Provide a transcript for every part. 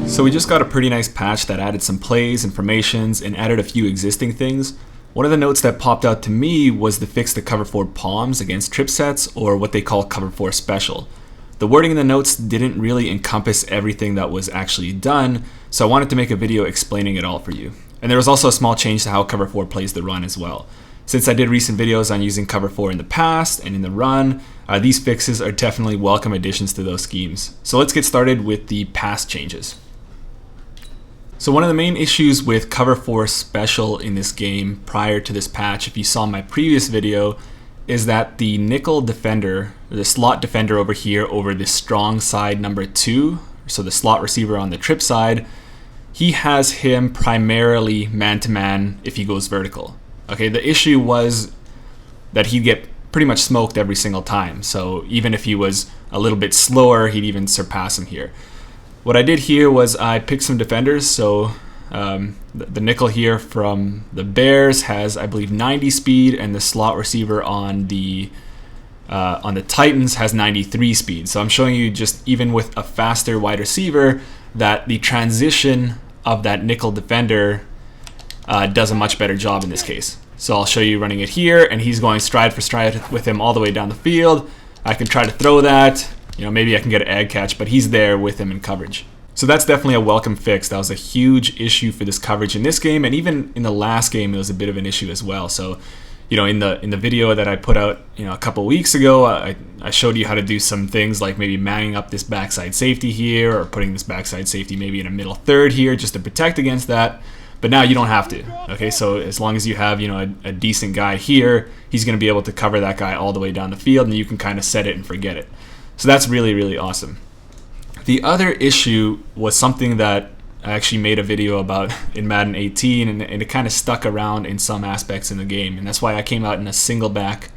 So we just got a pretty nice patch that added some plays, informations, and added a few existing things. One of the notes that popped out to me was the fix to cover 4 palms against trip sets, or what they call cover 4 special. The wording in the notes didn't really encompass everything that was actually done, so I wanted to make a video explaining it all for you. And there was also a small change to how cover 4 plays the run as well. Since I did recent videos on using cover 4 in the past and in the run, these fixes are definitely welcome additions to those schemes. So let's get started with the past changes. So one of the main issues with cover 4 special in this game prior to this patch, if you saw my previous video, is that the nickel defender, the slot defender over here over the strong side number 2, so the slot receiver on the trip side, he has him primarily man-to-man if he goes vertical. Okay, the issue was that he'd get pretty much smoked every single time. So even if he was a little bit slower, he'd even surpass him here. What I did here was I picked some defenders. So the nickel here from the Bears has, I believe, 90 speed, and the slot receiver on the Titans has 93 speed. So I'm showing you just even with a faster wide receiver that the transition of that nickel defender does a much better job in this case. So I'll show you running it here, and he's going stride for stride with him all the way down the field. I can try to throw that. Maybe I can get an egg catch, but he's there with him in coverage. So that's definitely a welcome fix. That was a huge issue for this coverage in this game, and even in the last game, it was a bit of an issue as well. So, in the video that I put out, a couple weeks ago, I showed you how to do some things like maybe manning up this backside safety here, or putting this backside safety maybe in a middle third here just to protect against that. But now you don't have to. Okay, so as long as you have a decent guy here, he's going to be able to cover that guy all the way down the field, and you can kind of set it and forget it. So that's really, really awesome. The other issue was something that I actually made a video about in Madden 18, and it kind of stuck around in some aspects in the game, and that's why I came out in a single back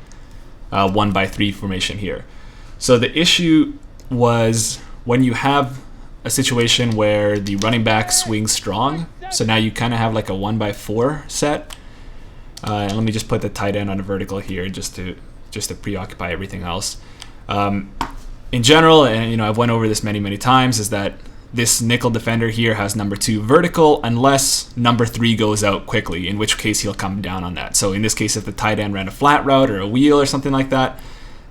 1x3 formation here. So the issue was when you have a situation where the running back swings strong, so now you kind of have like a 1x4 set. And let me just put the tight end on a vertical here just to preoccupy everything else. In general, and I've went over this many times, is that this nickel defender here has number 2 vertical unless number 3 goes out quickly, in which case he'll come down on that. So in this case, if the tight end ran a flat route or a wheel or something like that,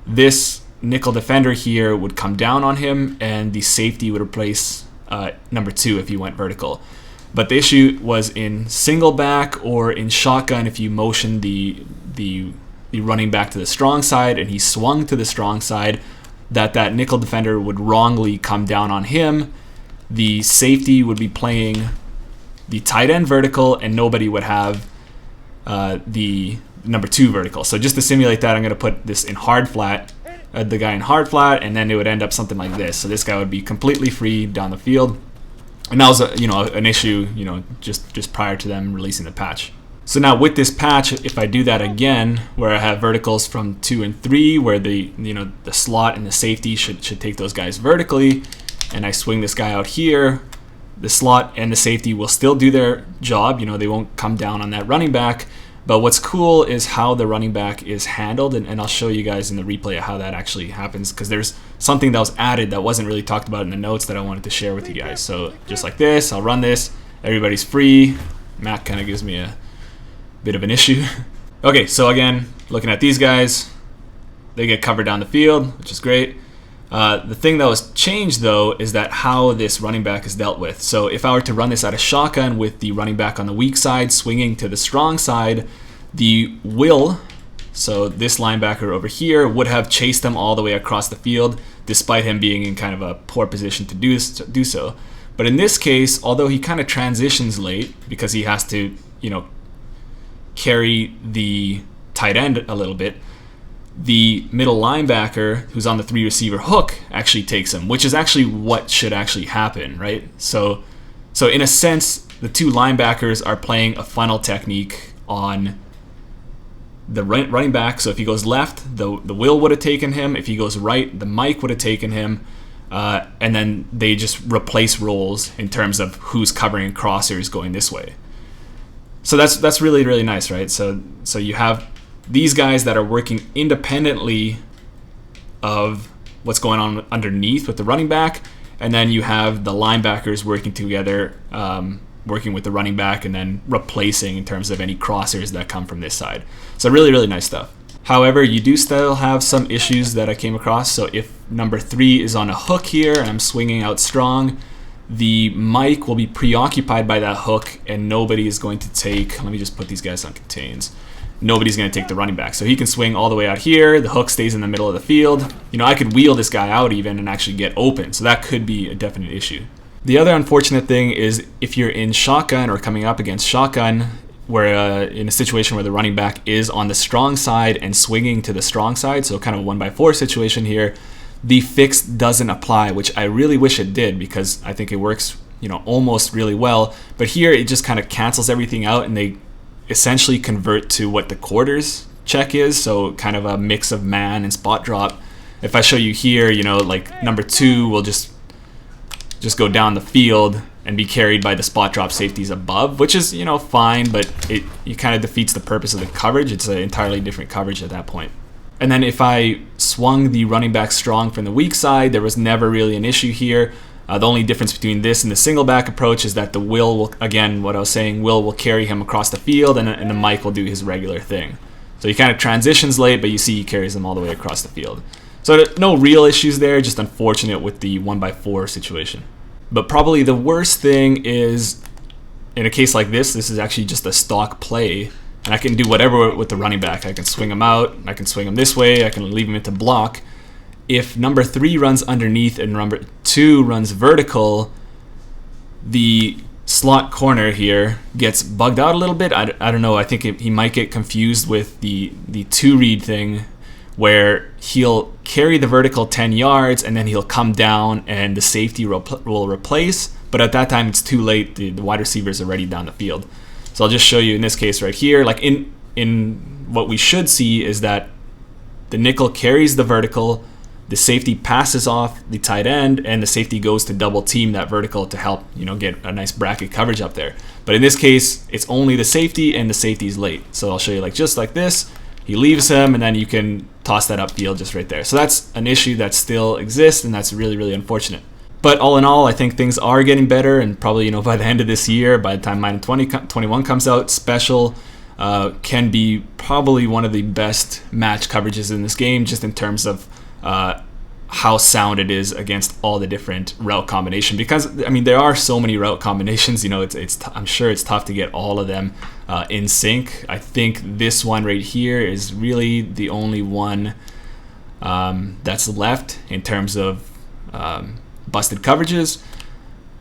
this nickel defender here would come down on him, and the safety would replace number 2 if he went vertical. But the issue was in single back or in shotgun, if you motion the running back to the strong side and he swung to the strong side, that nickel defender would wrongly come down on him. The safety would be playing the tight end vertical, and nobody would have the number 2 vertical. So just to simulate that, I'm going to put this in hard flat, the guy in hard flat, and then it would end up something like this. So this guy would be completely free down the field. And that was an issue just prior to them releasing the patch. So now with this patch, if I do that again, where I have verticals from 2 and 3, where the slot and the safety should take those guys vertically, and I swing this guy out here, the slot and the safety will still do their job. They won't come down on that running back. But what's cool is how the running back is handled, and I'll show you guys in the replay how that actually happens, because there's something that was added that wasn't really talked about in the notes that I wanted to share with you guys. So just like this, I'll run this, everybody's free. Matt kind of gives me a bit of an issue. Okay, so again, looking at these guys, they get covered down the field, which is great. The thing that was changed, though, is that how this running back is dealt with. So if I were to run this out of shotgun with the running back on the weak side swinging to the strong side, the will, so this linebacker over here, would have chased him all the way across the field, despite him being in kind of a poor position to do so. But in this case, although he kind of transitions late because he has to, carry the tight end a little bit, the middle linebacker who's on the 3 receiver hook actually takes him, which is actually what should actually happen, right? So in a sense, the 2 linebackers are playing a funnel technique on the running back. So if he goes left, the Will would have taken him. If he goes right, the Mike would have taken him. And then they just replace roles in terms of who's covering crosshairs going this way. So that's really, really nice, right? So you have these guys that are working independently of what's going on underneath with the running back, and then you have the linebackers working together, working with the running back, and then replacing in terms of any crossers that come from this side. So really, really nice stuff. However, you do still have some issues that I came across. So if number 3 is on a hook here and I'm swinging out strong, the mic will be preoccupied by that hook and nobody is going to take, let me just put these guys on contains. Nobody's going to take the running back. So he can swing all the way out here. The hook stays in the middle of the field. You know, I could wheel this guy out even and actually get open. So that could be a definite issue. The other unfortunate thing is if you're in shotgun or coming up against shotgun, where in a situation where the running back is on the strong side and swinging to the strong side, so kind of a 1x4 situation here, the fix doesn't apply, which I really wish it did because I think it works, you know, almost really well. But here it just kind of cancels everything out and they essentially convert to what the quarters check is, so kind of a mix of man and spot drop. If I show you here, you know, like number 2 will just go down the field and be carried by the spot drop safeties above, which is, you know, fine, but it kind of defeats the purpose of the coverage. It's an entirely different coverage at that point. And then if I swung the running back strong from the weak side, there was never really an issue here. The only difference between this and the single back approach is that the will, again, what I was saying, will carry him across the field and the mic will do his regular thing. So he kind of transitions late, but you see he carries them all the way across the field. So no real issues there, just unfortunate with the 1x4 situation. But probably the worst thing is, in a case like this is actually just a stock play, and I can do whatever with the running back. I can swing him out, I can swing him this way, I can leave him into block. If number 3 runs underneath and number 2 runs vertical, the slot corner here gets bugged out a little bit. I don't know, I think he might get confused with the 2-read thing, where he'll carry the vertical 10 yards and then he'll come down and the safety will replace, but at that time it's too late. The wide receiver is already down the field. So I'll just show you in this case right here, like in what we should see is that the nickel carries the vertical, the safety passes off the tight end, and the safety goes to double team that vertical to help, you know, get a nice bracket coverage up there. But in this case, it's only the safety and the safety's late. So I'll show you like just like this. He leaves him, and then you can toss that upfield just right there. So that's an issue that still exists, and that's really, really unfortunate. But all in all, I think things are getting better, and probably, you know, by the end of this year, by the time Madden 21 comes out, special can be probably one of the best match coverages in this game, just in terms of how sound it is against all the different route combination. Because I mean, there are so many route combinations. You know, I'm sure it's tough to get all of them in sync. I think this one right here is really the only one that's left in terms of busted coverages.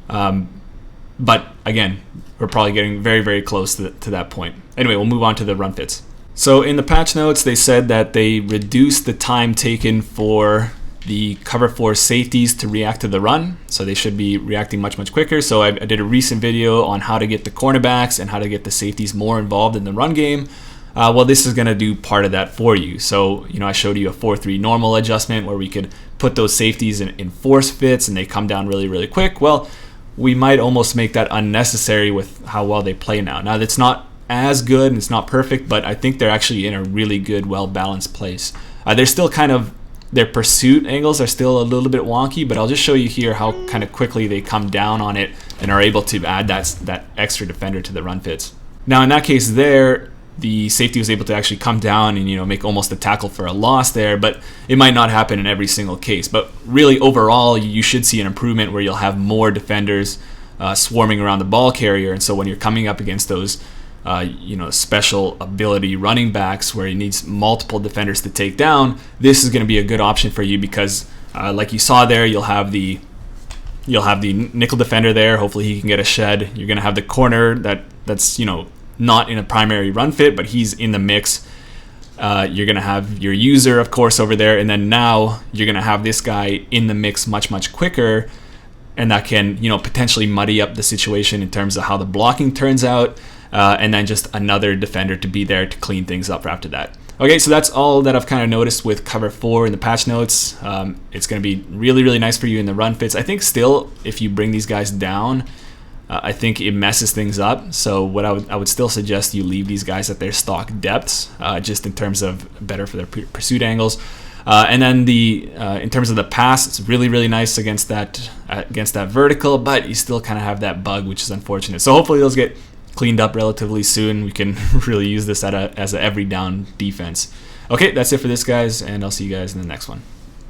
But again, we're probably getting very, very close to that point. Anyway, we'll move on to the run fits. So in the patch notes, they said that they reduced the time taken for the cover 4 safeties to react to the run, so they should be reacting much, much quicker. So I did a recent video on how to get the cornerbacks and how to get the safeties more involved in the run game. Well, this is going to do part of that for you. So, you know, I showed you a 4-3 normal adjustment where we could put those safeties in force fits and they come down really, really quick. Well, we might almost make that unnecessary with how well they play now. Now, that's not as good and it's not perfect, but I think they're actually in a really good, well-balanced place. They're still kind of, their pursuit angles are still a little bit wonky, but I'll just show you here how kind of quickly they come down on it and are able to add that extra defender to the run fits. Now, in that case there, the safety was able to actually come down and, you know, make almost a tackle for a loss there, but it might not happen in every single case. But really, overall, you should see an improvement where you'll have more defenders swarming around the ball carrier, and so when you're coming up against those you know, special ability running backs where he needs multiple defenders to take down, this is going to be a good option for you because like you saw there, you'll have the nickel defender there. Hopefully he can get a shed. You're going to have the corner that's, you know, not in a primary run fit, but he's in the mix. You're going to have your user, of course, over there, and then now you're going to have this guy in the mix much, much quicker, and that can, you know, potentially muddy up the situation in terms of how the blocking turns out. And then just another defender to be there to clean things up after that. Okay, so that's all that I've kind of noticed with cover 4 in the patch notes. It's going to be really, really nice for you in the run fits. I think still, if you bring these guys down, I think it messes things up. So what I would still suggest you leave these guys at their stock depths, just in terms of better for their pursuit angles. And then in terms of the pass, it's really nice against that vertical, but you still kind of have that bug, which is unfortunate. So hopefully those get cleaned up relatively soon. We can really use this as a every down defense. Okay, that's it for this, guys, and I'll see you guys in the next one.